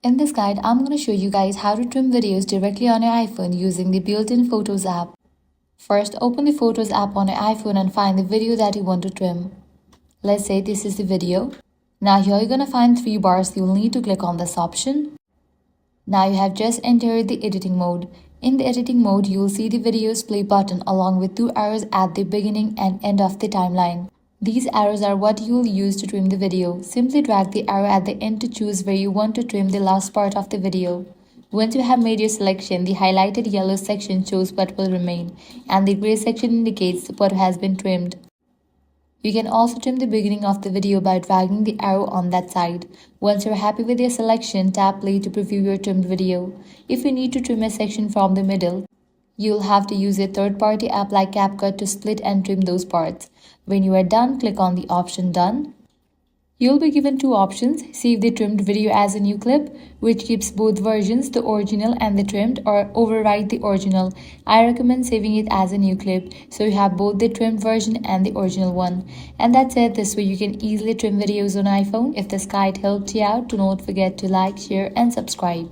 In this guide, I'm going to show you guys how to trim videos directly on your iPhone using the built-in Photos app. First, open the Photos app on your iPhone and find the video that you want to trim. Let's say this is the video. Now here you're going to find 3 bars. You'll need to click on this option. Now you have just entered the editing mode. In the editing mode, you'll see the video's play button along with 2 arrows at the beginning and end of the timeline. These arrows are what you will use to trim the video. Simply drag the arrow at the end to choose where you want to trim the last part of the video. Once you have made your selection, the highlighted yellow section shows what will remain, and the gray section indicates what has been trimmed. You can also trim the beginning of the video by dragging the arrow on that side. Once you're happy with your selection, tap play to preview your trimmed video. If you need to trim a section from the middle, you'll have to use a third-party app like CapCut to split and trim those parts. When you are done, click on the option Done. You'll be given 2 options: save the trimmed video as a new clip, which keeps both versions, the original and the trimmed, or overwrite the original. I recommend saving it as a new clip, so you have both the trimmed version and the original one. And that's it. This way you can easily trim videos on iPhone. If this guide helped you out, do not forget to like, share and subscribe.